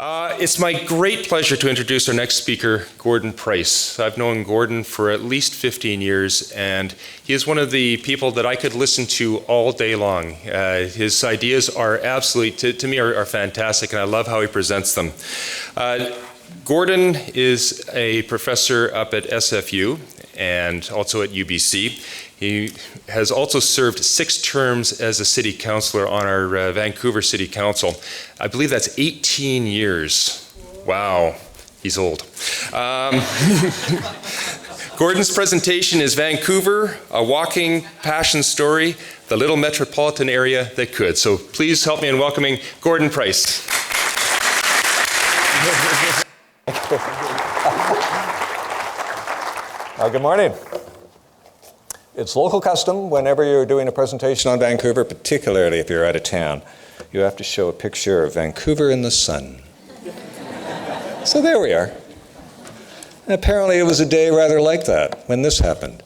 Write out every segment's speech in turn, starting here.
It's my great pleasure to introduce our next speaker, Gordon Price. I've known Gordon for at least 15 years, and he is one of the people that I could listen to all day long. His ideas are absolutely, to me, are fantastic, and I love how he presents them. Gordon is a professor up at SFU and also at UBC. He has also served 6 terms as a city councillor on our Vancouver City Council. I believe that's 18 years. Wow, he's old. Gordon's presentation is Vancouver, a walking passion story, the little metropolitan area that could. So please help me in welcoming Gordon Price. Good morning. It's local custom whenever you're doing a presentation on Vancouver, particularly if you're out of town, you have to show a picture of Vancouver in the sun. So there we are. And apparently it was a day rather like that when this happened.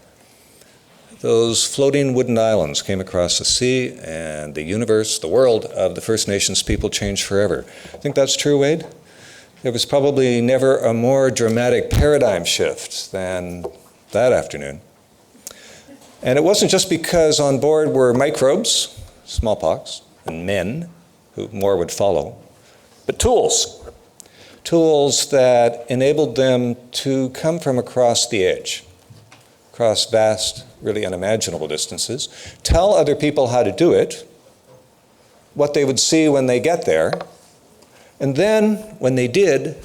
Those floating wooden islands came across the sea, and the universe, the world of the First Nations people changed forever. Think that's true, Wade? There was probably never a more dramatic paradigm shift than that afternoon. And it wasn't just because on board were microbes, smallpox, and men, who more would follow, but tools. Tools that enabled them to come from across the edge, across vast, really unimaginable distances, tell other people how to do it, what they would see when they get there, and then, when they did,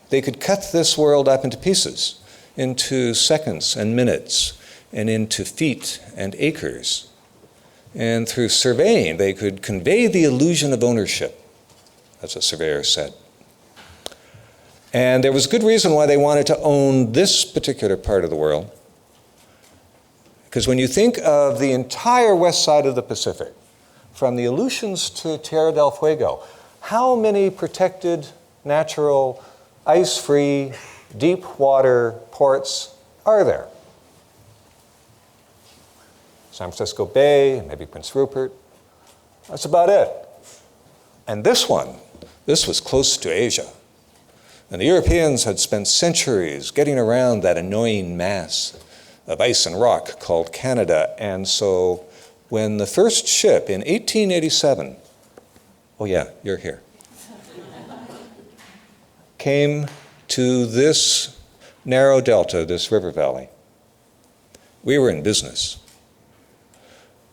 they could cut this world up into pieces, into seconds and minutes, and into feet and acres. And through surveying, they could convey the illusion of ownership, as a surveyor said. And there was good reason why they wanted to own this particular part of the world. Because when you think of the entire west side of the Pacific, from the Aleutians to Tierra del Fuego, how many protected, natural, ice-free, deep water ports are there? San Francisco Bay, maybe Prince Rupert. That's about it. And this was close to Asia. And the Europeans had spent centuries getting around that annoying mass of ice and rock called Canada. And so when the first ship in 1887, oh yeah, you're here, came to this narrow delta, this river valley, we were in business.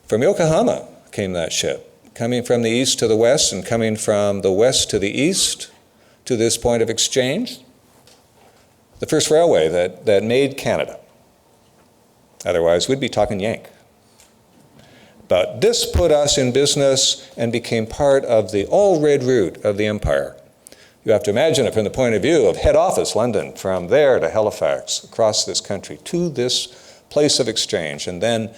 From Yokohama came that ship, coming from the east to the west and coming from the west to the east to this point of exchange. The first railway that made Canada. Otherwise, we'd be talking Yank. But this put us in business and became part of the all-red route of the empire. You have to imagine it from the point of view of head office, London, from there to Halifax, across this country, to this place of exchange, and then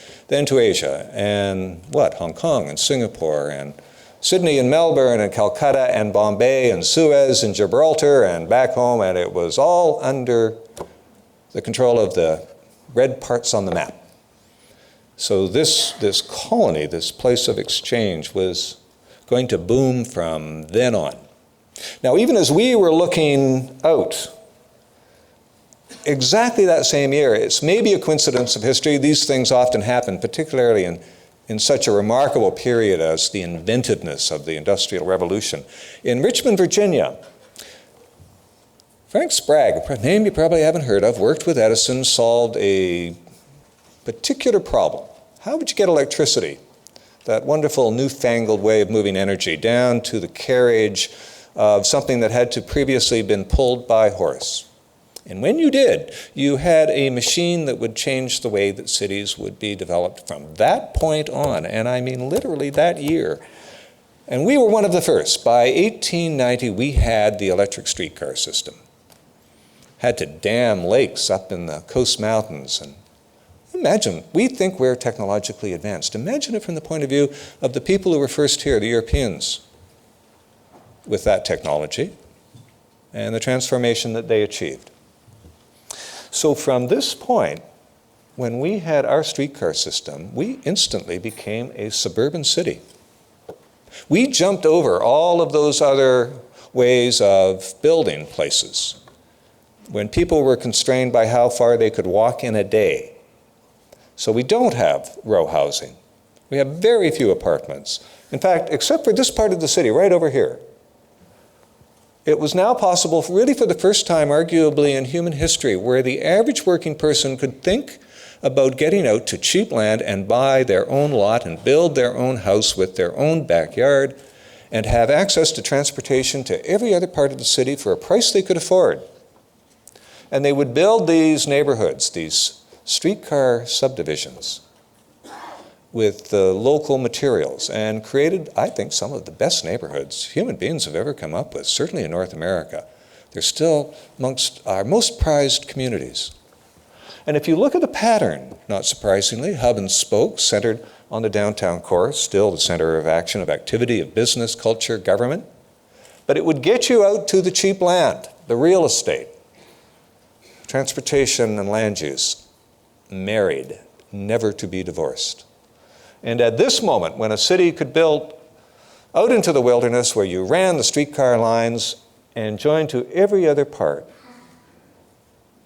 to Asia, and Hong Kong and Singapore, and Sydney and Melbourne, and Calcutta and Bombay, and Suez and Gibraltar, and back home, and it was all under the control of the red parts on the map. So this colony, this place of exchange, was going to boom from then on. Now, even as we were looking out, exactly that same year, it's maybe a coincidence of history, these things often happen, particularly in such a remarkable period as the inventiveness of the Industrial Revolution. In Richmond, Virginia, Frank Sprague, a name you probably haven't heard of, worked with Edison, solved a particular problem. How would you get electricity, that wonderful newfangled way of moving energy, down to the carriage of something that had to previously been pulled by horse? And when you did, you had a machine that would change the way that cities would be developed from that point on, and I mean literally that year. And we were one of the first. By 1890, we had the electric streetcar system. Had to dam lakes up in the coast mountains. And imagine, we think we're technologically advanced. Imagine it from the point of view of the people who were first here, the Europeans, with that technology and the transformation that they achieved. So from this point, when we had our streetcar system, we instantly became a suburban city. We jumped over all of those other ways of building places, when people were constrained by how far they could walk in a day. So we don't have row housing. We have very few apartments. In fact, except for this part of the city, right over here, it was now possible, really for the first time, arguably in human history, where the average working person could think about getting out to cheap land and buy their own lot and build their own house with their own backyard and have access to transportation to every other part of the city for a price they could afford. And they would build these neighborhoods, these streetcar subdivisions, with the local materials, and created, I think, some of the best neighborhoods human beings have ever come up with, certainly in North America. They're still amongst our most prized communities. And if you look at the pattern, not surprisingly, hub and spoke, centered on the downtown core, still the center of action, of activity, of business, culture, government. But it would get you out to the cheap land, the real estate, transportation and land use, married, never to be divorced. And at this moment, when a city could build out into the wilderness where you ran the streetcar lines and joined to every other part,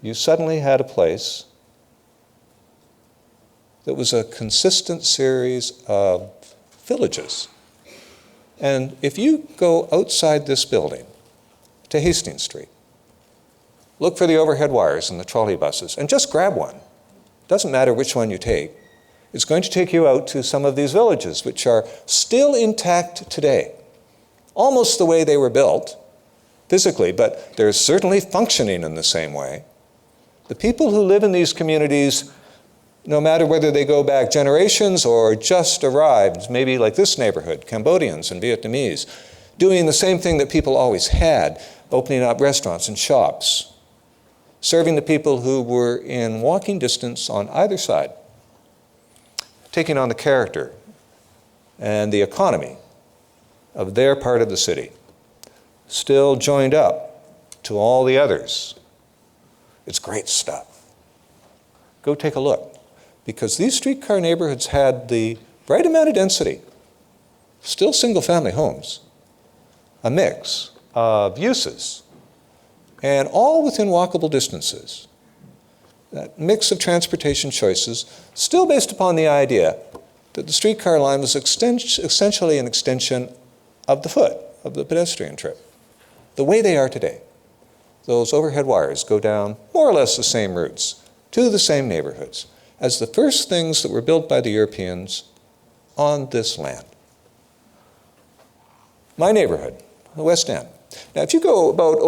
you suddenly had a place that was a consistent series of villages. And if you go outside this building to Hastings Street, look for the overhead wires and the trolley buses, and just grab one. Doesn't matter which one you take. It's going to take you out to some of these villages, which are still intact today, almost the way they were built physically, but they're certainly functioning in the same way. The people who live in these communities, no matter whether they go back generations or just arrived, maybe like this neighborhood, Cambodians and Vietnamese, doing the same thing that people always had, opening up restaurants and shops, serving the people who were in walking distance on either side, taking on the character and the economy of their part of the city, still joined up to all the others. It's great stuff. Go take a look, because these streetcar neighborhoods had the right amount of density, still single-family homes, a mix of uses, and all within walkable distances. That mix of transportation choices, still based upon the idea that the streetcar line was essentially an extension of the foot, of the pedestrian trip, the way they are today. Those overhead wires go down more or less the same routes to the same neighborhoods as the first things that were built by the Europeans on this land. My neighborhood, the West End. Now, if you go about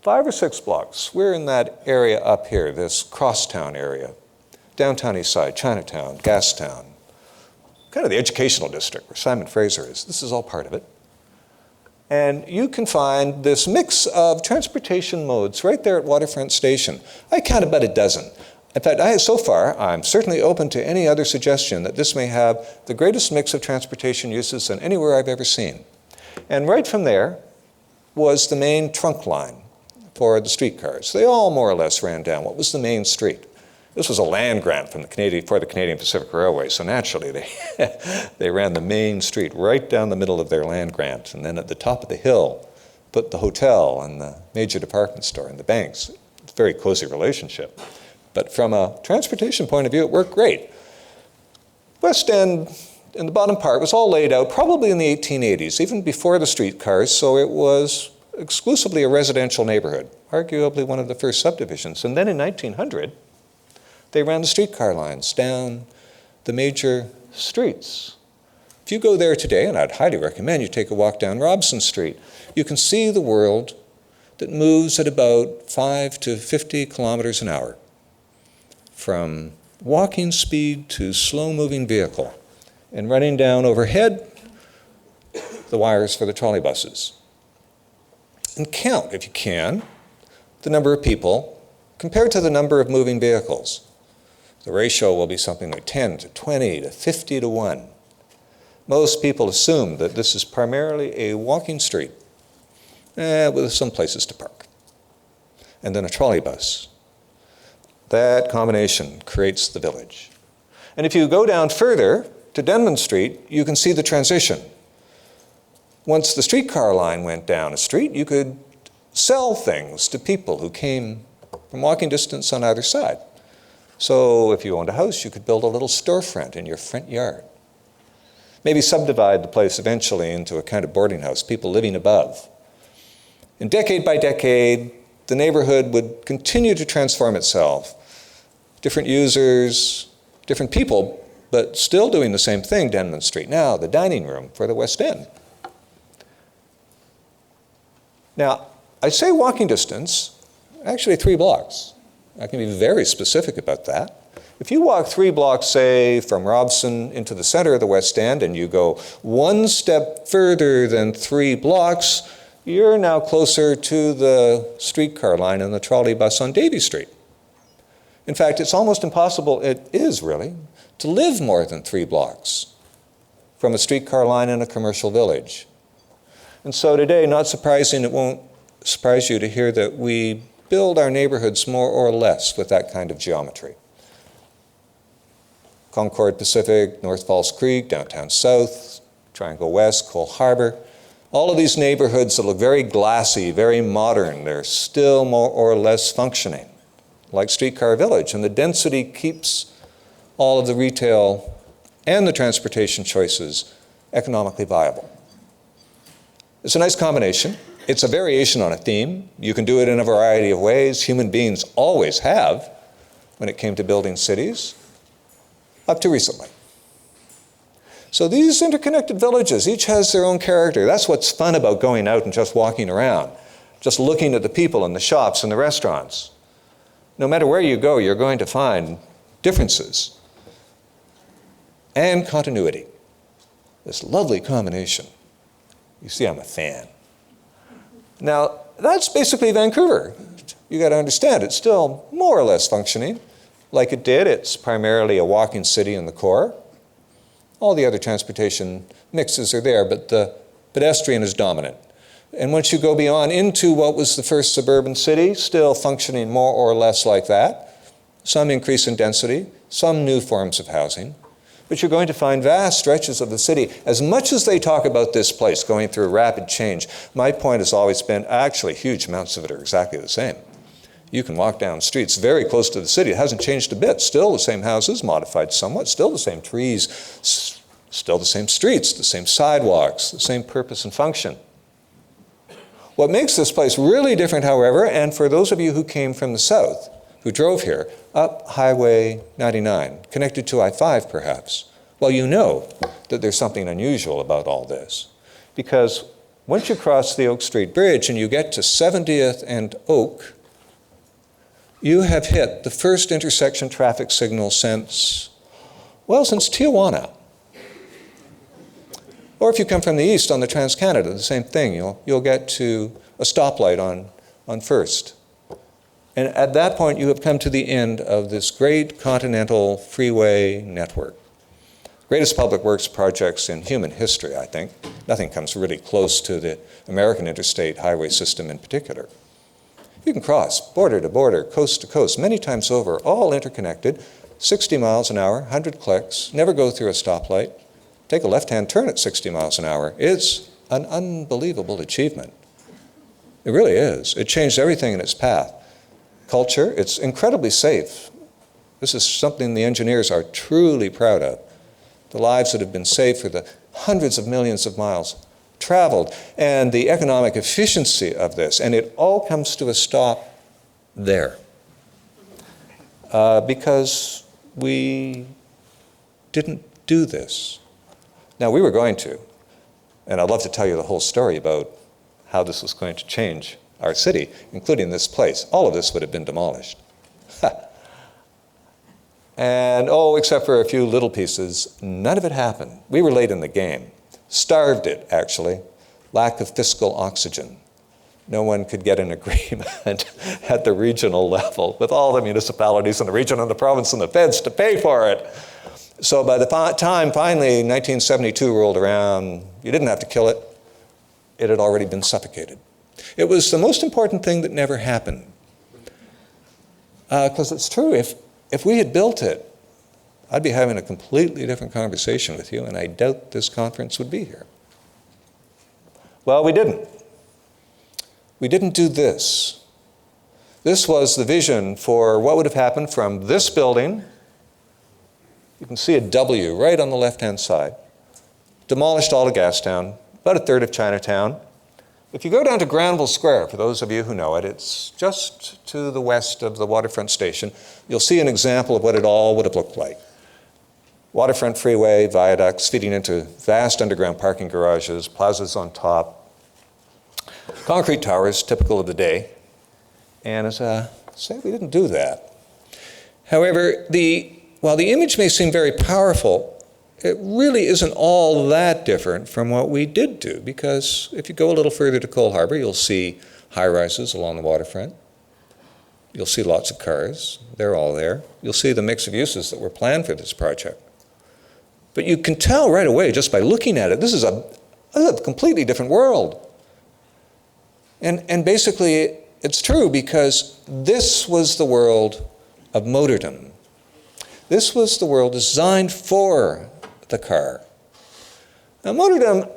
5 or 6 blocks, we're in that area up here, this crosstown area, downtown East Side, Chinatown, Gastown, kind of the educational district where Simon Fraser is. This is all part of it. And you can find this mix of transportation modes right there at Waterfront Station. I count about a dozen. In fact, so far, I'm certainly open to any other suggestion that this may have the greatest mix of transportation uses than anywhere I've ever seen. And right from there was the main trunk line for the streetcars. They all more or less ran down what was the main street. This was a land grant from the Canadian Pacific Railway, so naturally they ran the main street right down the middle of their land grant, and then at the top of the hill put the hotel and the major department store and the banks. It's a very cozy relationship. But from a transportation point of view, it worked great. West End, in the bottom part, was all laid out probably in the 1880s, even before the streetcars, so it was exclusively a residential neighborhood, arguably one of the first subdivisions. And then in 1900, they ran the streetcar lines down the major streets. If you go there today, and I'd highly recommend you take a walk down Robson Street, you can see the world that moves at about 5 to 50 kilometers an hour, from walking speed to slow-moving vehicle, and running down overhead the wires for the trolley buses. And count, if you can, the number of people compared to the number of moving vehicles. The ratio will be something like 10 to 20 to 50 to 1. Most people assume that this is primarily a walking street with some places to park, and then a trolley bus. That combination creates the village. And if you go down further to Denman Street, you can see the transition, Once the streetcar line went down a street, you could sell things to people who came from walking distance on either side. So if you owned a house, you could build a little storefront in your front yard. Maybe subdivide the place eventually into a kind of boarding house, people living above. And decade by decade, the neighborhood would continue to transform itself. Different users, different people, but still doing the same thing. Denman Street now, the dining room for the West End. Now, I say walking distance, actually 3 blocks. I can be very specific about that. If you walk 3 blocks, say, from Robson into the center of the West End, and you go 1 step further than 3 blocks, you're now closer to the streetcar line and the trolley bus on Davie Street. In fact, it's almost impossible, it is really, to live more than 3 blocks from a streetcar line in a commercial village. And so today, not surprising, it won't surprise you to hear that we build our neighborhoods more or less with that kind of geometry. Concord Pacific, North Falls Creek, Downtown South, Triangle West, Cole Harbor, all of these neighborhoods that look very glassy, very modern, they're still more or less functioning, like Streetcar Village, and the density keeps all of the retail and the transportation choices economically viable. It's a nice combination. It's a variation on a theme. You can do it in a variety of ways. Human beings always have when it came to building cities, up to recently. So these interconnected villages, each has their own character. That's what's fun about going out and just walking around, just looking at the people and the shops and the restaurants. No matter where you go, you're going to find differences and continuity. This lovely combination. You see, I'm a fan. Now, that's basically Vancouver. You got to understand, it's still more or less functioning like it did. It's primarily a walking city in the core. All the other transportation mixes are there, but the pedestrian is dominant. And once you go beyond into what was the first suburban city, still functioning more or less like that, some increase in density, some new forms of housing, but you're going to find vast stretches of the city. As much as they talk about this place going through rapid change, my point has always been actually huge amounts of it are exactly the same. You can walk down streets very close to the city. It hasn't changed a bit. Still the same houses, modified somewhat, still the same trees, still the same streets, the same sidewalks, the same purpose and function. What makes this place really different, however, and for those of you who came from the south, who drove here, up Highway 99, connected to I-5 perhaps, well, you know that there's something unusual about all this. Because once you cross the Oak Street Bridge and you get to 70th and Oak, you have hit the first intersection traffic signal since Tijuana. Or if you come from the east on the Trans-Canada, the same thing. You'll get to a stoplight on First. And at that point, you have come to the end of this great continental freeway network. Greatest public works projects in human history, I think. Nothing comes really close to the American interstate highway system in particular. You can cross border to border, coast to coast, many times over, all interconnected, 60 miles an hour, 100 clicks, never go through a stoplight, take a left-hand turn at 60 miles an hour. It's an unbelievable achievement. It really is. It changed everything in its path. Culture, it's incredibly safe. This is something the engineers are truly proud of. The lives that have been saved for the hundreds of millions of miles traveled, and the economic efficiency of this, and it all comes to a stop there. Because we didn't do this. Now, we were going to, and I'd love to tell you the whole story about how this was going to change our city, including this place. All of this would have been demolished. And, except for a few little pieces, none of it happened. We were late in the game. Starved it, actually. Lack of fiscal oxygen. No one could get an agreement at the regional level with all the municipalities in the region and the province and the feds to pay for it. So by the time finally 1972 rolled around, you didn't have to kill it. It had already been suffocated. It was the most important thing that never happened. Because it's true, if we had built it, I'd be having a completely different conversation with you, and I doubt this conference would be here. Well, we didn't. We didn't do this. This was the vision for what would have happened from this building. You can see a W right on the left-hand side. Demolished all of Gastown, about a third of Chinatown. If you go down to Granville Square, for those of you who know it, it's just to the west of the waterfront station. You'll see an example of what it all would have looked like. Waterfront freeway, viaducts feeding into vast underground parking garages, plazas on top, concrete towers, typical of the day. And as I say, we didn't do that. However, while the image may seem very powerful, it really isn't all that different from what we did do, because if you go a little further to Cole Harbour, you'll see high-rises along the waterfront. You'll see lots of cars. They're all there. You'll see the mix of uses that were planned for this project. But you can tell right away, just by looking at it, this is a completely different world. And basically, it's true because this was the world of motordom. This was the world designed for the car. Now, motordom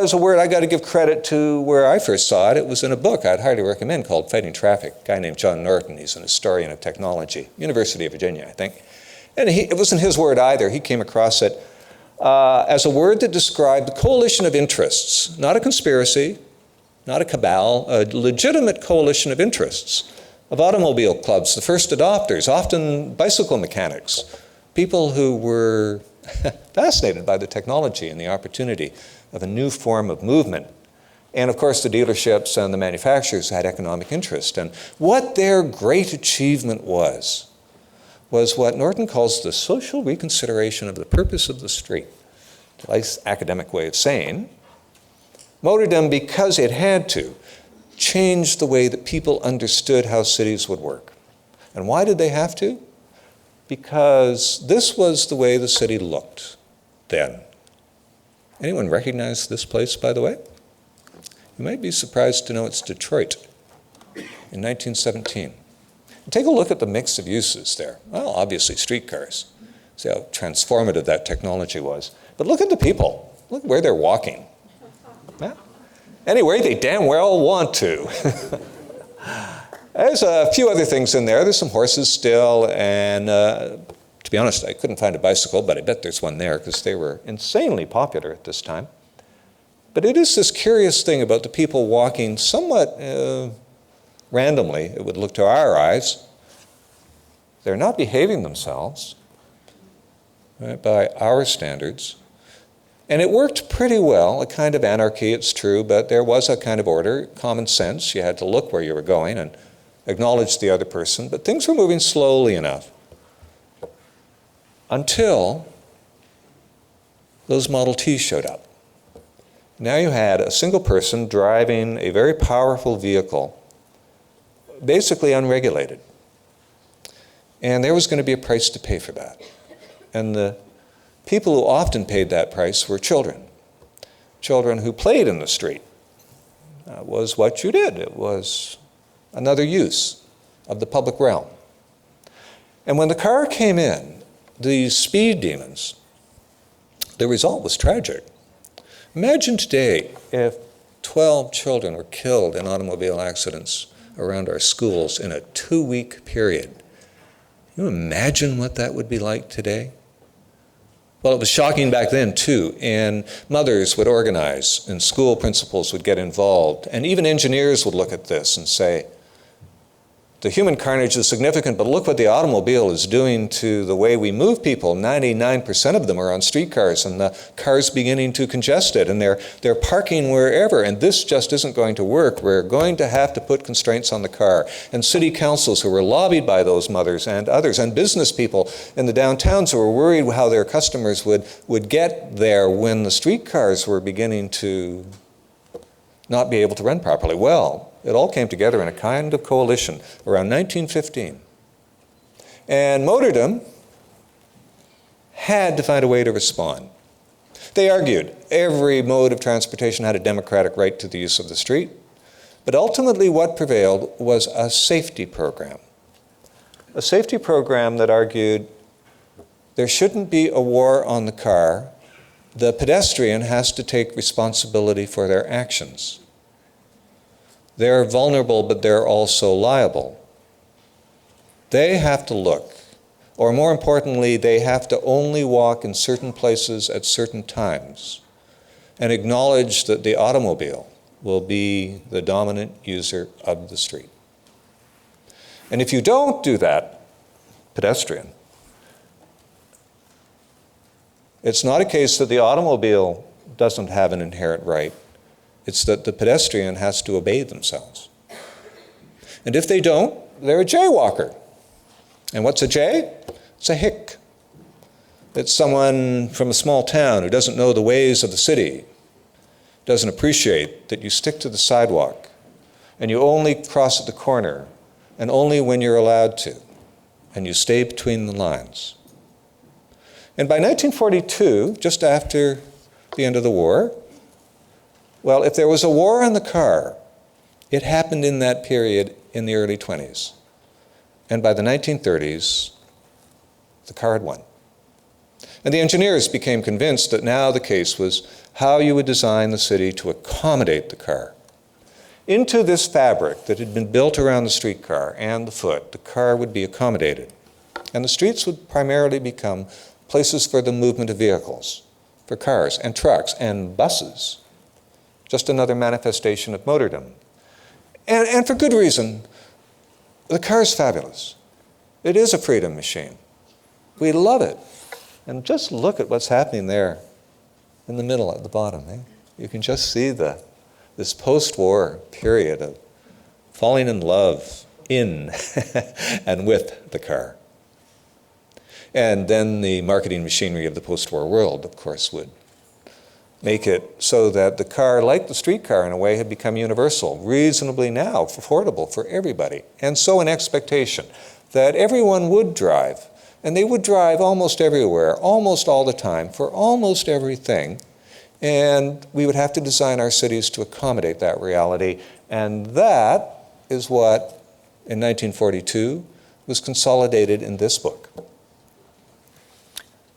is a word I got to give credit to where I first saw it. It was in a book I'd highly recommend called Fighting Traffic. A guy named John Norton, he's an historian of technology, University of Virginia, I think. And it wasn't his word either. He came across it as a word that described the coalition of interests, not a conspiracy, not a cabal, a legitimate coalition of interests, of automobile clubs, the first adopters, often bicycle mechanics, people who were fascinated by the technology and the opportunity of a new form of movement. And of course, the dealerships and the manufacturers had economic interest. And what their great achievement was what Norton calls the social reconsideration of the purpose of the street. A nice academic way of saying, motordom, because it had to, changed the way that people understood how cities would work. And why did they have to? Because this was the way the city looked then. Anyone recognize this place, by the way? You might be surprised to know it's Detroit in 1917. Take a look at the mix of uses there. Well, obviously streetcars. See how transformative that technology was. But look at the people. Look where they're walking. Yeah. Anyway, they damn well want to. There's a few other things in there. There's some horses still, and to be honest, I couldn't find a bicycle, but I bet there's one there because they were insanely popular at this time. But it is this curious thing about the people walking somewhat randomly, it would look to our eyes. They're not behaving themselves, right, by our standards. And it worked pretty well, a kind of anarchy, it's true, but there was a kind of order, common sense. You had to look where you were going and acknowledge the other person, but things were moving slowly enough until those Model Ts showed up. Now you had a single person driving a very powerful vehicle, basically unregulated. And there was going to be a price to pay for that. And the people who often paid that price were children. Children who played in the street. That was what you did. It was another use of the public realm. And when the car came in, these speed demons, the result was tragic. Imagine today if 12 children were killed in automobile accidents around our schools in a 2-week period. Can you imagine what that would be like today? Well, it was shocking back then, too, and mothers would organize, and school principals would get involved, and even engineers would look at this and say, the human carnage is significant, but look what the automobile is doing to the way we move people. 99% of them are on streetcars, and the car's beginning to congest it, and they're parking wherever, and this just isn't going to work. We're going to have to put constraints on the car. And city councils who were lobbied by those mothers and others, and business people in the downtowns who were worried how their customers would get there when the streetcars were beginning to not be able to run properly. Well, it all came together in a kind of coalition around 1915. And motordom had to find a way to respond. They argued every mode of transportation had a democratic right to the use of the street, but ultimately what prevailed was a safety program. A safety program that argued there shouldn't be a war on the car, the pedestrian has to take responsibility for their actions. They're vulnerable, but they're also liable. They have to look, or more importantly, they have to only walk in certain places at certain times and acknowledge that the automobile will be the dominant user of the street. And if you don't do that, pedestrian, it's not a case that the automobile doesn't have an inherent right. It's that the pedestrian has to obey themselves. And if they don't, they're a jaywalker. And what's a jay? It's a hick. It's someone from a small town who doesn't know the ways of the city, doesn't appreciate that you stick to the sidewalk, and you only cross at the corner, and only when you're allowed to, and you stay between the lines. And by 1942, just after the end of the war, well, if there was a war on the car, it happened in that period in the early 20s. And by the 1930s, the car had won. And the engineers became convinced that now the case was how you would design the city to accommodate the car. Into this fabric that had been built around the streetcar and the foot, the car would be accommodated. And the streets would primarily become places for the movement of vehicles, for cars and trucks and buses. Just another manifestation of motordom. And for good reason. The car's fabulous. It is a freedom machine. We love it. And just look at what's happening there in the middle at the bottom. Eh? You can just see this post-war period of falling in love in and with the car. And then the marketing machinery of the post-war world, of course, would make it so that the car, like the streetcar in a way, had become universal, reasonably now affordable for everybody. And so an expectation that everyone would drive, and they would drive almost everywhere, almost all the time, for almost everything. And we would have to design our cities to accommodate that reality. And that is what, in 1942, was consolidated in this book.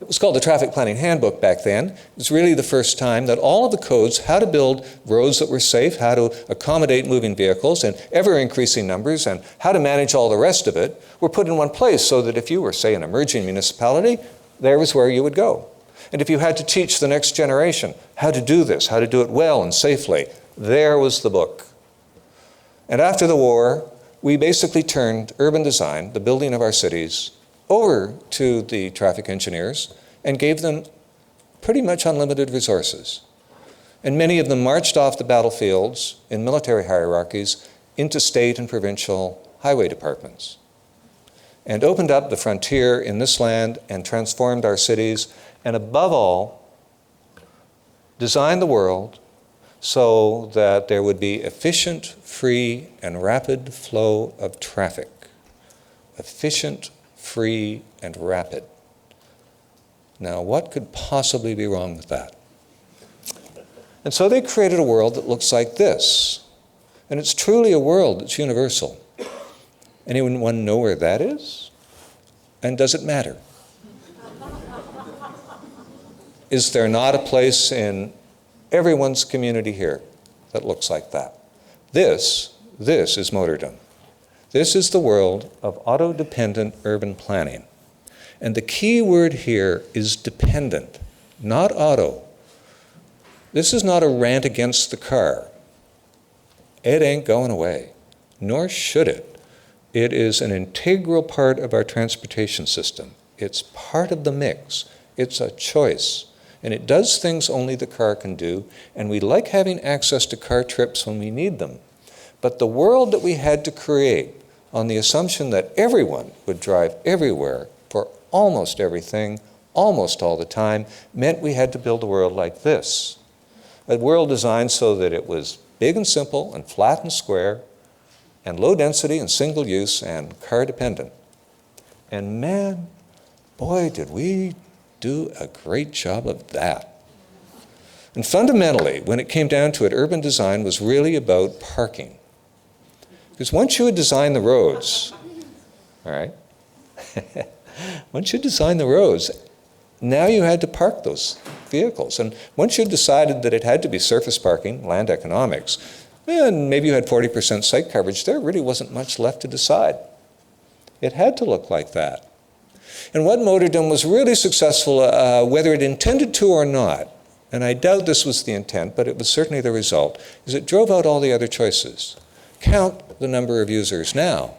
It was called the Traffic Planning Handbook back then. It was really the first time that all of the codes, how to build roads that were safe, how to accommodate moving vehicles in ever-increasing numbers, and how to manage all the rest of it, were put in one place so that if you were, say, an emerging municipality, there was where you would go. And if you had to teach the next generation how to do this, how to do it well and safely, there was the book. And after the war, we basically turned urban design, the building of our cities, over to the traffic engineers and gave them pretty much unlimited resources. And many of them marched off the battlefields in military hierarchies into state and provincial highway departments and opened up the frontier in this land and transformed our cities, and above all, designed the world so that there would be efficient, free, and rapid flow of traffic. Efficient, free, and rapid. Now, what could possibly be wrong with that? And so they created a world that looks like this. And it's truly a world that's universal. Anyone know where that is? And does it matter? Is there not a place in everyone's community here that looks like that? This is motordom. This is the world of auto-dependent urban planning. And the key word here is dependent, not auto. This is not a rant against the car. It ain't going away, nor should it. It is an integral part of our transportation system. It's part of the mix. It's a choice. And it does things only the car can do, and we like having access to car trips when we need them. But the world that we had to create on the assumption that everyone would drive everywhere for almost everything, almost all the time, meant we had to build a world like this. A world designed so that it was big and simple and flat and square and low density and single use and car dependent. And man, boy, did we do a great job of that. And fundamentally, when it came down to it, urban design was really about parking. Because once you had designed the roads, all right, once you design the roads, now you had to park those vehicles. And once you decided that it had to be surface parking, land economics, and maybe you had 40% site coverage, there really wasn't much left to decide. It had to look like that. And what Motordom was really successful, whether it intended to or not, and I doubt this was the intent, but it was certainly the result, is it drove out all the other choices. Count the number of users now,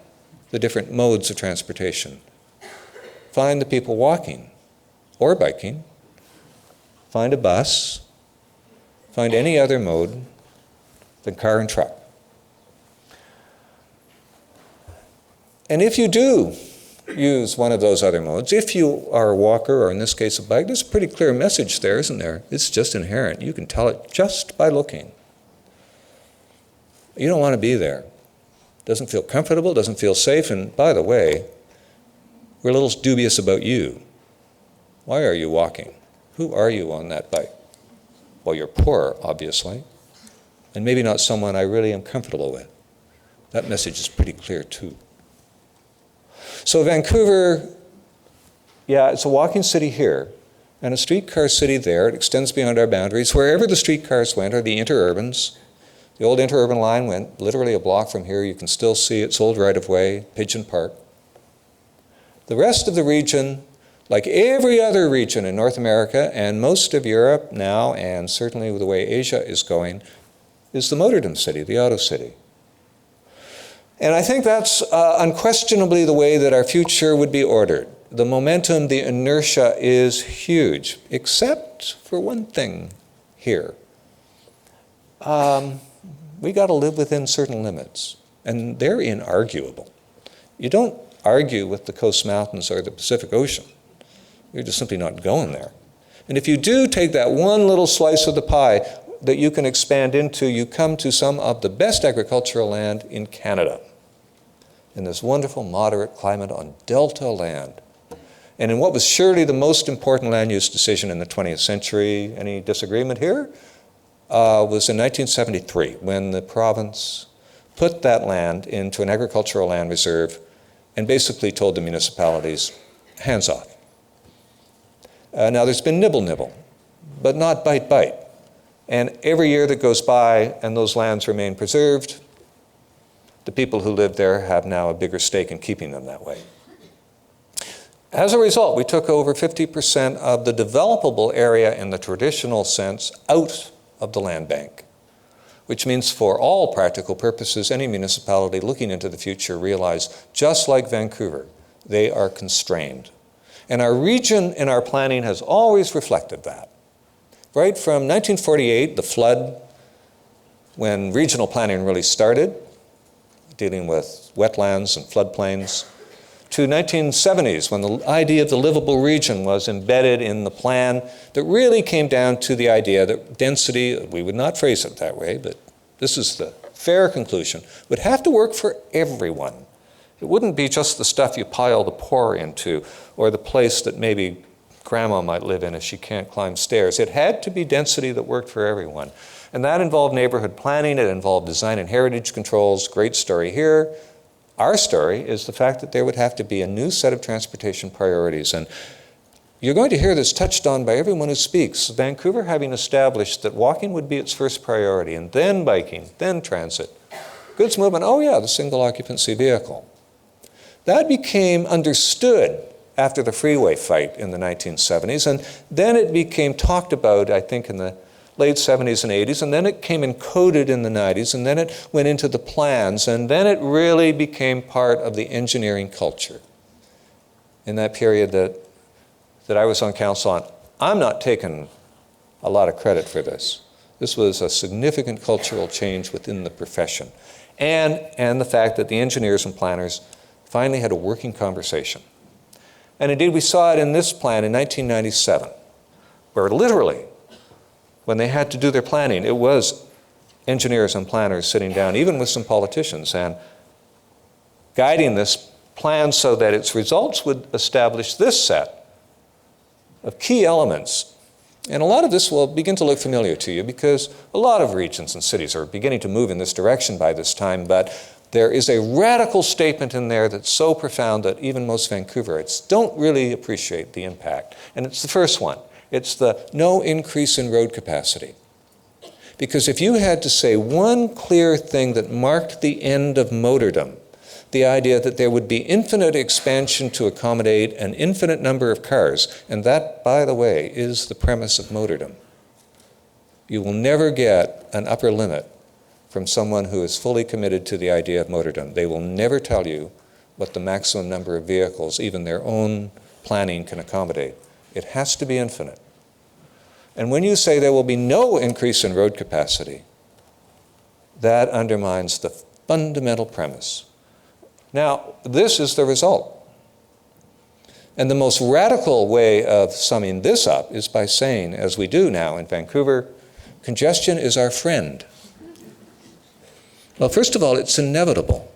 the different modes of transportation. Find the people walking or biking. Find a bus. Find any other mode than car and truck. And if you do use one of those other modes, if you are a walker, or in this case a bike, there's a pretty clear message there, isn't there? It's just inherent. You can tell it just by looking. You don't want to be there. Doesn't feel comfortable, doesn't feel safe, and by the way, we're a little dubious about you. Why are you walking? Who are you on that bike? Well, you're poor, obviously, and maybe not someone I really am comfortable with. That message is pretty clear, too. So Vancouver, yeah, it's a walking city here, and a streetcar city there. It extends beyond our boundaries. Wherever the streetcars went are the interurbans. The old interurban line went literally a block from here. You can still see its old right-of-way, Pigeon Park. The rest of the region, like every other region in North America and most of Europe now, and certainly the way Asia is going, is the Motordom city, the auto city. And I think that's unquestionably the way that our future would be ordered. The momentum, the inertia is huge, except for one thing here. We got to live within certain limits, and they're inarguable. You don't argue with the Coast Mountains or the Pacific Ocean. You're just simply not going there. And if you do take that one little slice of the pie that you can expand into, you come to some of the best agricultural land in Canada, in this wonderful moderate climate on delta land. And in what was surely the most important land use decision in the 20th century, any disagreement here, was in 1973, when the province put that land into an agricultural land reserve and basically told the municipalities, hands off. Now there's been nibble, but not bite. And every year that goes by and those lands remain preserved, the people who live there have now a bigger stake in keeping them that way. As a result, we took over 50% of the developable area in the traditional sense out of the land bank, which means for all practical purposes, any municipality looking into the future realize, just like Vancouver, they are constrained. And our region in our planning has always reflected that. Right from 1948, the flood, when regional planning really started, dealing with wetlands and floodplains, to 1970s, when the idea of the livable region was embedded in the plan that really came down to the idea that density, we would not phrase it that way, but this is the fair conclusion, would have to work for everyone. It wouldn't be just the stuff you pile the poor into, or the place that maybe grandma might live in if she can't climb stairs. It had to be density that worked for everyone. And that involved neighborhood planning, it involved design and heritage controls. Great story here. Our story is the fact that there would have to be a new set of transportation priorities. And you're going to hear this touched on by everyone who speaks. Vancouver having established that walking would be its first priority, and then biking, then transit. Goods movement, oh yeah, the single occupancy vehicle. That became understood after the freeway fight in the 1970s, and then it became talked about, I think, in the late 70s and 80s, and then it came encoded in the 90s, and then it went into the plans, and then it really became part of the engineering culture in that period that I was on council on. I'm not taking a lot of credit for this. This was a significant cultural change within the profession, and the fact that the engineers and planners finally had a working conversation. And indeed, we saw it in this plan in 1997, where literally, when they had to do their planning, it was engineers and planners sitting down, even with some politicians, and guiding this plan so that its results would establish this set of key elements. And a lot of this will begin to look familiar to you because a lot of regions and cities are beginning to move in this direction by this time, but There is a radical statement in there that's so profound that even most Vancouverites don't really appreciate the impact. And it's the first one. It's the no increase in road capacity. Because if you had to say one clear thing that marked the end of motordom, the idea that there would be infinite expansion to accommodate an infinite number of cars, and that, by the way, is the premise of motordom. You will never get an upper limit from someone who is fully committed to the idea of motordom. They will never tell you what the maximum number of vehicles, even their own planning, can accommodate. It has to be infinite. And when you say there will be no increase in road capacity, that undermines the fundamental premise. Now, this is the result. And the most radical way of summing this up is by saying, as we do now in Vancouver, congestion is our friend. Well, first of all, it's inevitable.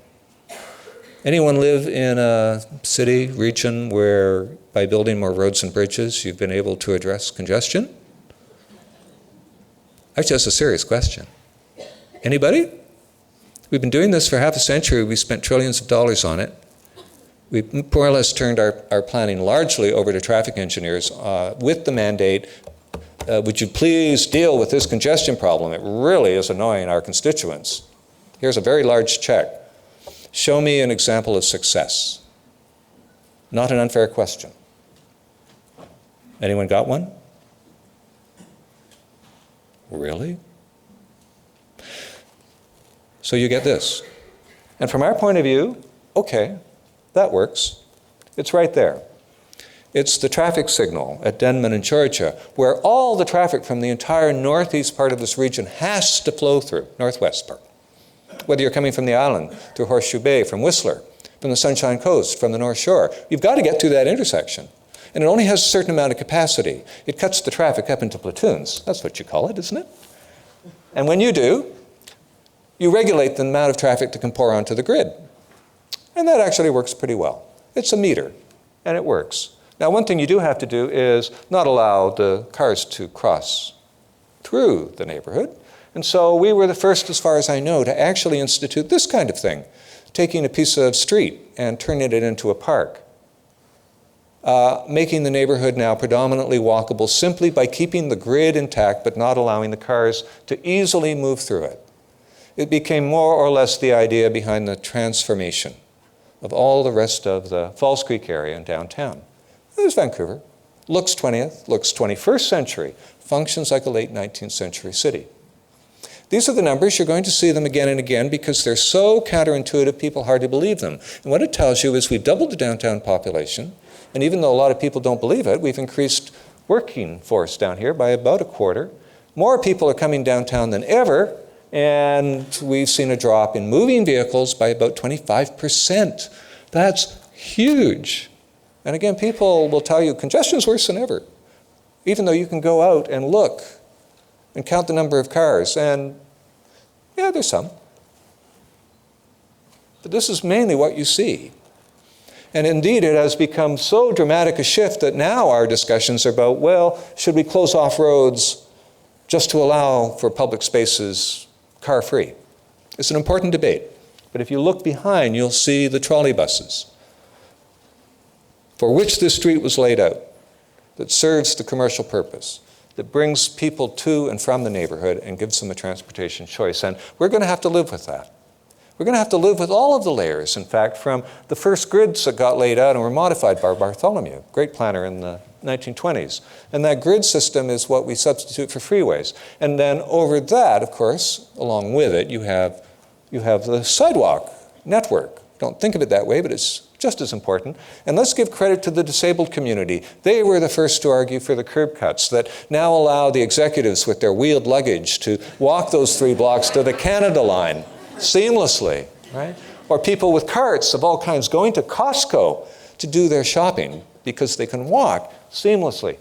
Anyone live in a city, region, where by building more roads and bridges, you've been able to address congestion? Actually, that's a serious question. Anybody? We've been doing this for half a century. We spent trillions of dollars on it. We more or less turned our planning largely over to traffic engineers with the mandate, would you please deal with this congestion problem? It really is annoying our constituents. Here's a very large check. Show me an example of success. Not an unfair question. Anyone got one? Really? So you get this. And from our point of view, okay, that works. It's right there. It's the traffic signal at Denman in Georgia, where all the traffic from the entire northeast part of this region has to flow through, northwest part. Whether you're coming from the island, through Horseshoe Bay, from Whistler, from the Sunshine Coast, from the North Shore, you've got to get through that intersection. And it only has a certain amount of capacity. It cuts the traffic up into platoons. That's what you call it, isn't it? And when you do, you regulate the amount of traffic that can pour onto the grid. And that actually works pretty well. It's a meter, and it works. Now, one thing you do have to do is not allow the cars to cross through the neighborhood. And so we were the first, as far as I know, to actually institute this kind of thing, taking a piece of street and turning it into a park. Making the neighborhood now predominantly walkable simply by keeping the grid intact but not allowing the cars to easily move through it. It became more or less the idea behind the transformation of all the rest of the Falls Creek area and downtown. There's Vancouver. Looks 20th, looks 21st century, functions like a late 19th century city. These are the numbers. You're going to see them again and again because they're so counterintuitive, people hardly believe them. And what it tells you is we've doubled the downtown population, and even though a lot of people don't believe it, we've increased working force down here by about a quarter. More people are coming downtown than ever, and we've seen a drop in moving vehicles by about 25%. That's huge. And again, people will tell you congestion's worse than ever, even though you can go out and look and count the number of cars, and yeah, there's some. But this is mainly what you see. And indeed, it has become so dramatic a shift that now our discussions are about, well, should we close off roads just to allow for public spaces car-free? It's an important debate. But if you look behind, you'll see the trolley buses for which this street was laid out, that serves the commercial purpose, that brings people to and from the neighborhood and gives them a transportation choice. And we're going to have to live with that. We're going to have to live with all of the layers, in fact, from the first grids that got laid out and were modified by Bartholomew, great planner in the 1920s. And that grid system is what we substitute for freeways. And then over that, of course, along with it, you have the sidewalk network. Don't think of it that way, but it's just as important. And let's give credit to the disabled community. They were the first to argue for the curb cuts that now allow the executives with their wheeled luggage to walk those 3 blocks to the Canada line seamlessly, right? Or people with carts of all kinds going to Costco to do their shopping because they can walk seamlessly.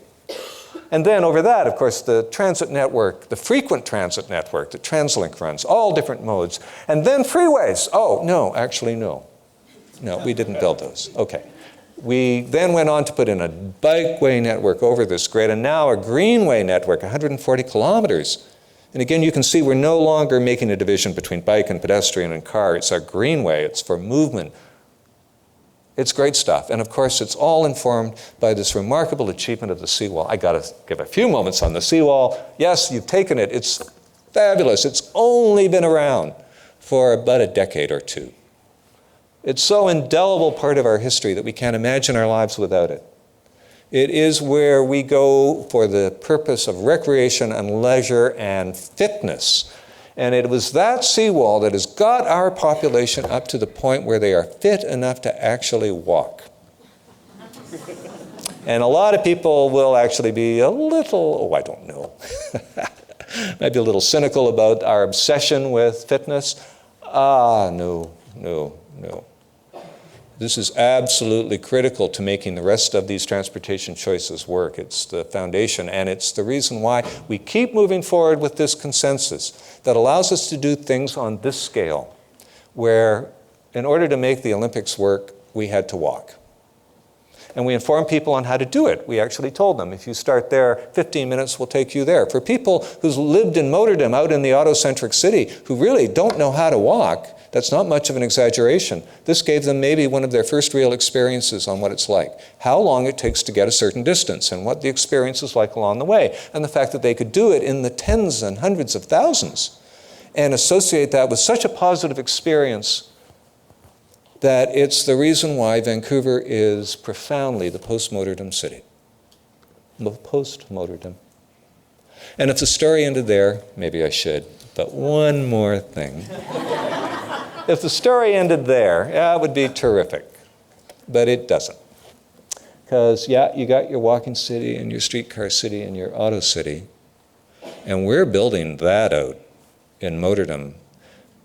And then over that, of course, the transit network, the frequent transit network that TransLink runs, all different modes. And then freeways. Oh, no, actually, no. No, we didn't build those. Okay. We then went on to put in a bikeway network over this grid, and now a greenway network, 140 kilometers And again, you can see we're no longer making a division between bike and pedestrian and car. It's our greenway. It's for movement. It's great stuff. And of course, it's all informed by this remarkable achievement of the seawall. I got to give a few moments on the seawall. Yes, you've taken it. It's fabulous. It's only been around for about a decade or two. It's so indelible part of our history that we can't imagine our lives without it. It is where we go for the purpose of recreation and leisure and fitness. And it was that seawall that has got our population up to the point where they are fit enough to actually walk. And a lot of people will actually be a little, I don't know, maybe a little cynical about our obsession with fitness. No. This is absolutely critical to making the rest of these transportation choices work. It's the foundation, and it's the reason why we keep moving forward with this consensus that allows us to do things on this scale, where in order to make the Olympics work, we had to walk. And we informed people on how to do it. We actually told them, if you start there, 15 minutes will take you there. For people who've lived in motordom out in the autocentric city who really don't know how to walk, that's not much of an exaggeration. This gave them maybe one of their first real experiences on what it's like, how long it takes to get a certain distance and what the experience is like along the way, and the fact that they could do it in the tens and hundreds of thousands and associate that with such a positive experience that it's the reason why Vancouver is profoundly the post-motordom city. Post-motordom. And if the story ended there, maybe I should, but one more thing. If the story ended there, yeah, it would be terrific. But it doesn't. Because, yeah, you got your walking city and your streetcar city and your auto city. And we're building that out in motordom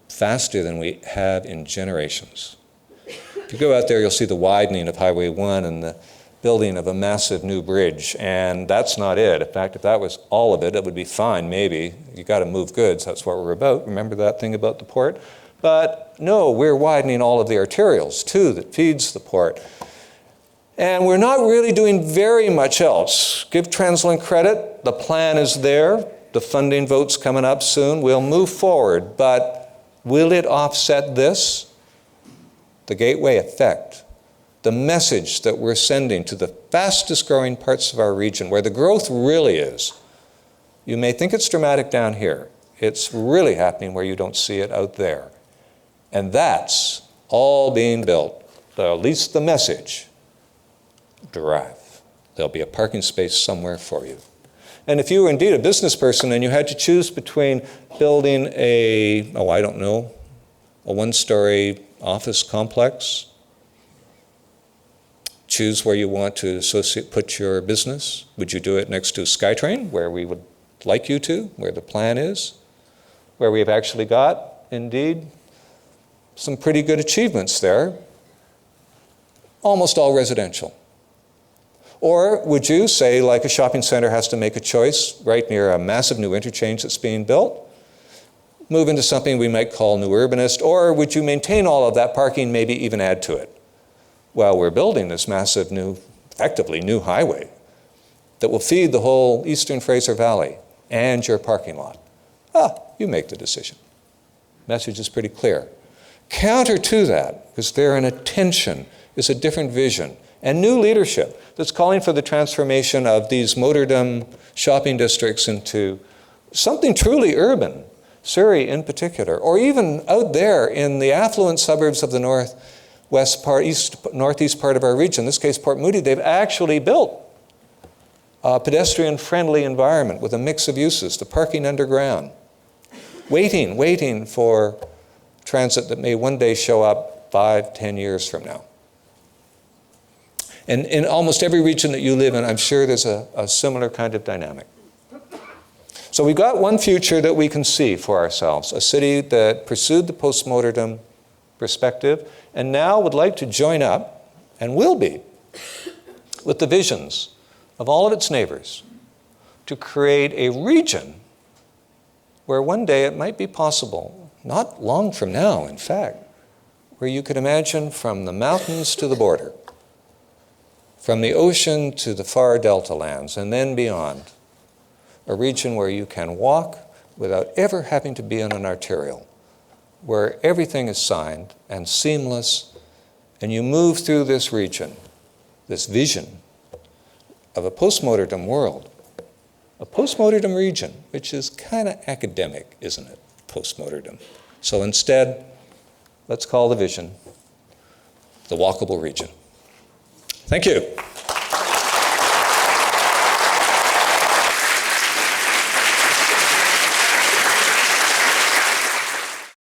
faster than we have in generations. If you go out there, you'll see the widening of Highway 1 and the building of a massive new bridge. And that's not it. In fact, if that was all of it, it would be fine, maybe. You got to move goods. That's what we're about. Remember that thing about the port? But no, we're widening all of the arterials, too, that feeds the port. And we're not really doing very much else. Give TransLink credit. The plan is there. The funding vote's coming up soon. We'll move forward. But will it offset this? The gateway effect, the message that we're sending to the fastest growing parts of our region, where the growth really is. You may think it's dramatic down here. It's really happening where you don't see it out there. And that's all being built, at least the message. Drive. There'll be a parking space somewhere for you. And if you were indeed a business person and you had to choose between building a one-story office complex, choose where you want to put your business. Would you do it next to SkyTrain, where we would like you to, where the plan is, where we've actually got, indeed, some pretty good achievements there, almost all residential? Or would you say, like a shopping center has to make a choice right near a massive new interchange that's being built, move into something we might call new urbanist, or would you maintain all of that parking, maybe even add to it? While we're building this massive new, effectively new highway that will feed the whole eastern Fraser Valley and your parking lot. You make the decision. Message is pretty clear. Counter to that, because they're in a tension, is a different vision and new leadership that's calling for the transformation of these motordom shopping districts into something truly urban, Surrey in particular, or even out there in the affluent suburbs of the northeast part of our region, in this case Port Moody, they've actually built a pedestrian-friendly environment with a mix of uses, the parking underground, waiting for transit that may one day show up 5-10 years from now. And in almost every region that you live in, I'm sure there's a similar kind of dynamic. So we've got one future that we can see for ourselves, a city that pursued the postmodern perspective and now would like to join up, and will be, with the visions of all of its neighbors to create a region where one day it might be possible, not long from now, in fact, where you could imagine from the mountains to the border, from the ocean to the far delta lands, and then beyond, a region where you can walk, without ever having to be on an arterial, where everything is signed and seamless, and you move through this region, this vision of a postmortem world, a postmortem region, which is kind of academic, isn't it? Postmortem. So instead, let's call the vision the walkable region. Thank you.